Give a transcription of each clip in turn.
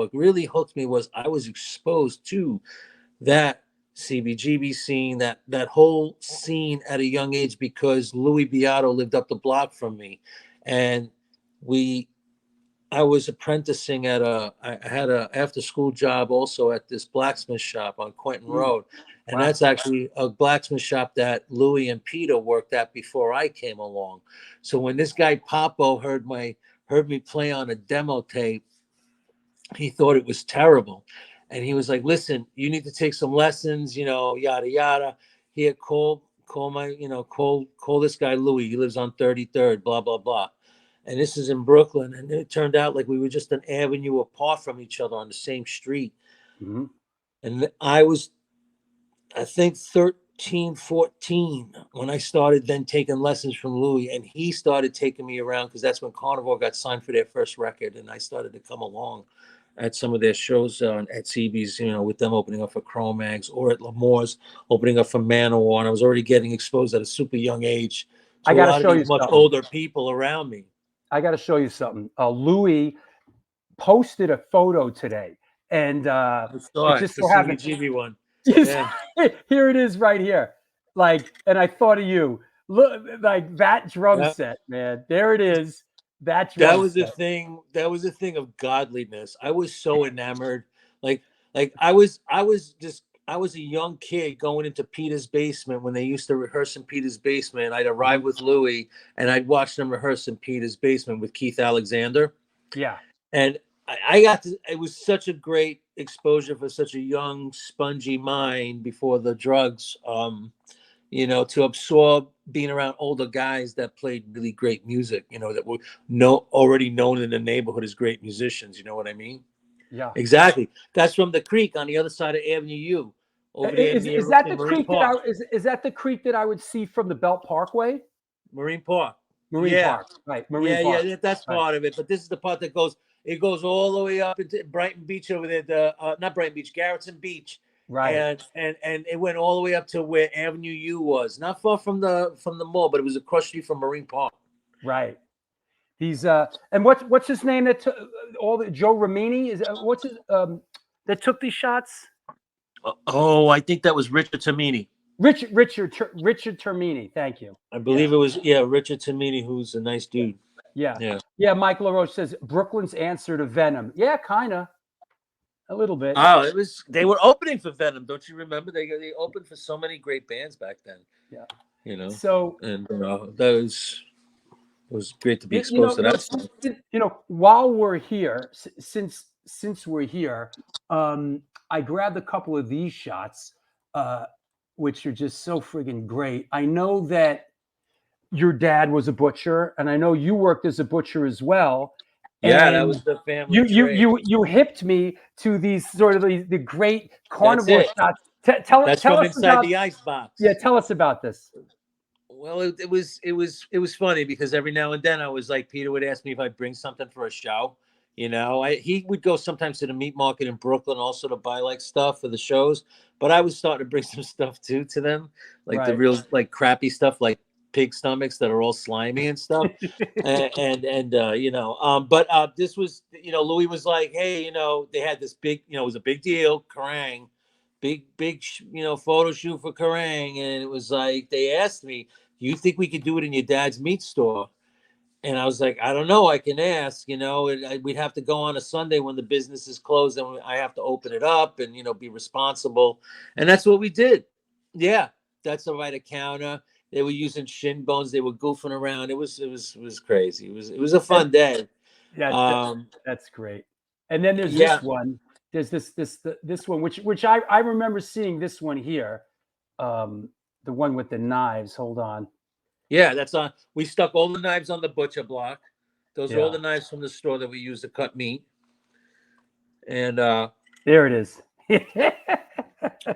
what really hooked me was I was exposed to that CBGB scene, that whole scene at a young age, because Louis Beato lived up the block from me, and I was apprenticing at I had a after school job also at this blacksmith shop on Quentin Road. And Wow. that's actually a blacksmith shop that Louis and Peter worked at before I came along. So when this guy Papo heard me play on a demo tape, he thought it was terrible. And he was like, listen, you need to take some lessons, yada yada. Here, call this guy Louis. He lives on 33rd, blah, blah, blah. And this is in Brooklyn. And it turned out like we were just an avenue apart from each other on the same street. Mm-hmm. And I was, I think, 13, 14 when I started then taking lessons from Louis. And he started taking me around because that's when Carnivore got signed for their first record. And I started to come along at some of their shows at CB's, with them opening up for Cro-Mags, or at Lamore's opening up for Manowar. And I was already getting exposed at a super young age to I got a lot to show of you these much something. older people around me. I got to show you something. Louis posted a photo today, and it just so happened. CBGB one. Yeah. Here it is, right here. And I thought of you. Look, like that drum set, man. There it is. That was the thing. That was a thing of godliness. I was so enamored. Like I was a young kid going into Peter's basement when they used to rehearse in Peter's basement. I'd arrive with Louis and I'd watch them rehearse in Peter's basement with Keith Alexander. Yeah. And I got to, it was such a great exposure for such a young, spongy mind before the drugs, to absorb being around older guys that played really great music, that were already known in the neighborhood as great musicians. You know what I mean? Yeah, exactly. That's from the creek on the other side of Avenue U. Over there is that the creek is that the creek that I would see from the Belt Parkway? Marine Park. Marine Park, right? Marine Park. Yeah, that's part of it. But this is the part that goes all the way up into Brighton Beach over there. Not Brighton Beach, Garrettson Beach. Right. And it went all the way up to where Avenue U was, not far from the mall, but it was across the street from Marine Park. Right. These and what's his name that Joe Ramini is what's his that took these shots? Oh, I think that was Richard Termini. Richard Termini. Thank you. I believe it was Richard Termini, who's a nice dude. Yeah. Mike LaRoche says Brooklyn's answer to Venom. Yeah, kind of. A little bit. Oh, they were opening for Venom. Don't you remember? They opened for so many great bands back then. Yeah. So and it was great to be exposed to that stuff. While we're here, since we're here, I grabbed a couple of these shots, which are just so friggin' great. I know that your dad was a butcher, and I know you worked as a butcher as well. Yeah, and that was the family. You hipped me to these sort of the great carnivore shots. Tell us inside about the icebox. Yeah, tell us about this. Well, it was funny because every now and then I was like, Peter would ask me if I'd bring something for a show. He would go sometimes to the meat market in Brooklyn also to buy stuff for the shows. But I was starting to bring some stuff too to them, the real crappy stuff like pig stomachs that are all slimy and stuff. But this was, Louis was like, hey, they had this big, it was a big deal, Kerrang, big, photo shoot for Kerrang. And it was like, they asked me, do you think we could do it in your dad's meat store? And I was like, I don't know. I can ask, we'd have to go on a Sunday when the business is closed and I have to open it up and, be responsible. And that's what we did. Yeah. That's the right counter. They were using shin bones. They were goofing around. It was crazy. It was a fun day. Yeah. That's great. And then there's this one. There's this one, which I remember seeing this one here. The one with the knives. Hold on. Yeah, that's on. We stuck all the knives on the butcher block. Those are all the knives from the store that we use to cut meat. And there it is.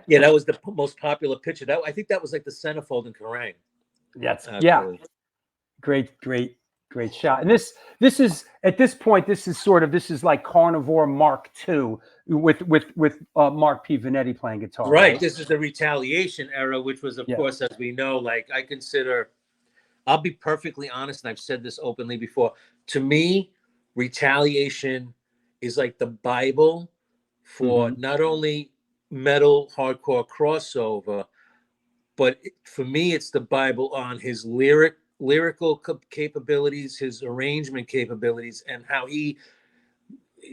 Yeah, that was the most popular picture. I think that was like the centerfold in Kerrang. Great shot. And this is at this point. This is like Carnivore Mark II with Mark P. Vanetti playing guitar. Right. This is the Retaliation era, which was, of course, as we know, I consider. I'll be perfectly honest, and I've said this openly before. To me, Retaliation is like the Bible for not only metal hardcore crossover, but for me, it's the Bible on his lyrical capabilities, his arrangement capabilities, and how he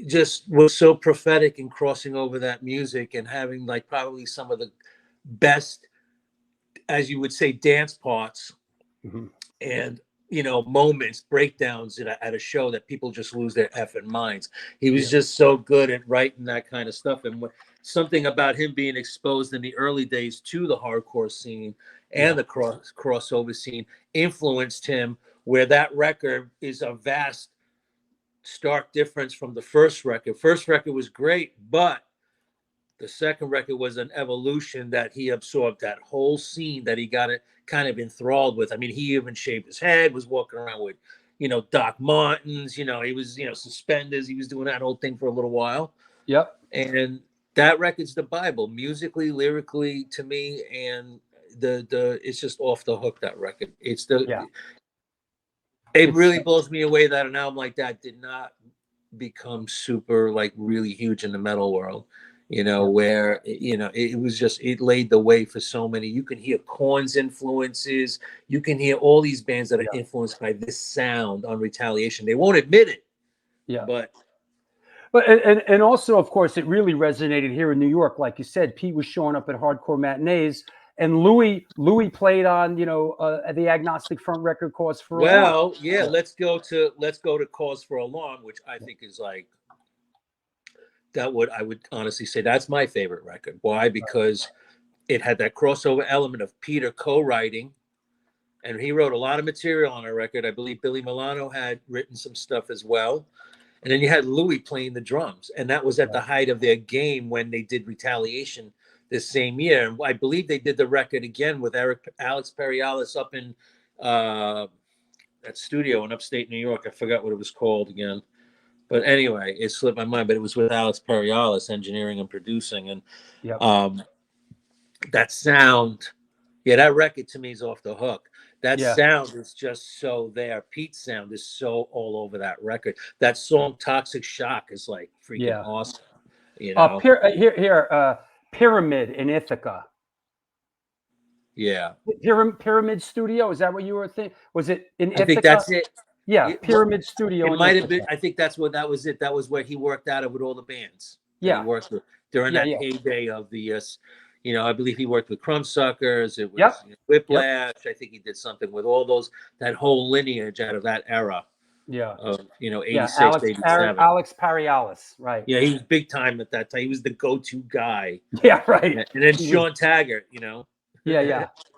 just was so prophetic in crossing over that music and having like probably some of the best, as you would say, dance parts and moments, breakdowns at a show that people just lose their effing minds. He was just so good at writing that kind of stuff, and something about him being exposed in the early days to the hardcore scene and the crossover scene influenced him, where that record is a vast stark difference from the first record. First record was great, but the second record was an evolution that he absorbed that whole scene that he got it kind of enthralled with. I mean, he even shaved his head, was walking around with, Doc Martens, he was, suspenders. He was doing that whole thing for a little while. Yep. And that record's the Bible, musically, lyrically, to me, and it's just off the hook, that record. It really blows me away that an album like that did not become super, like, really huge in the metal world, where, it was just, it laid the way for so many. You can hear Korn's influences. You can hear all these bands that are influenced by this sound on Retaliation. They won't admit it. Yeah. But and also, of course, it really resonated here in New York. Like you said, Pete was showing up at hardcore matinees. And Louis played on, the Agnostic Front record, Cause for Alarm. Well, yeah, let's go to Cause for Alarm, which I think is like I would honestly say that's my favorite record. Why? Because it had that crossover element of Peter co-writing, and he wrote a lot of material on our record. I believe Billy Milano had written some stuff as well. And then you had Louis playing the drums, and that was at the height of their game when they did Retaliation this same year. And I believe they did the record again with Alex Perialis up in that studio in upstate New York. I forgot what it was called again. But anyway, it slipped my mind. But it was with Alex Perialis engineering and producing. And that sound, that record to me is off the hook. That sound is just so there. Pete's sound is so all over that record. That song "Toxic Shock" is like freaking awesome. Pyramid in Ithaca. Yeah. Pyramid Studio. Is that what you were thinking? Was it in Ithaca? I think that's it. Yeah, Pyramid Studio. It might have been. I think that was it. That was where he worked out of with all the bands. He worked with during that heyday of the. I believe he worked with Crumbsuckers. It was Whiplash. I think he did something with all those, that whole lineage out of that era. Yeah. Of 86, 87. Alex Perialis, right? Yeah, he was big time at that time. He was the go-to guy. Yeah, right. And then Sean Taggart, Yeah.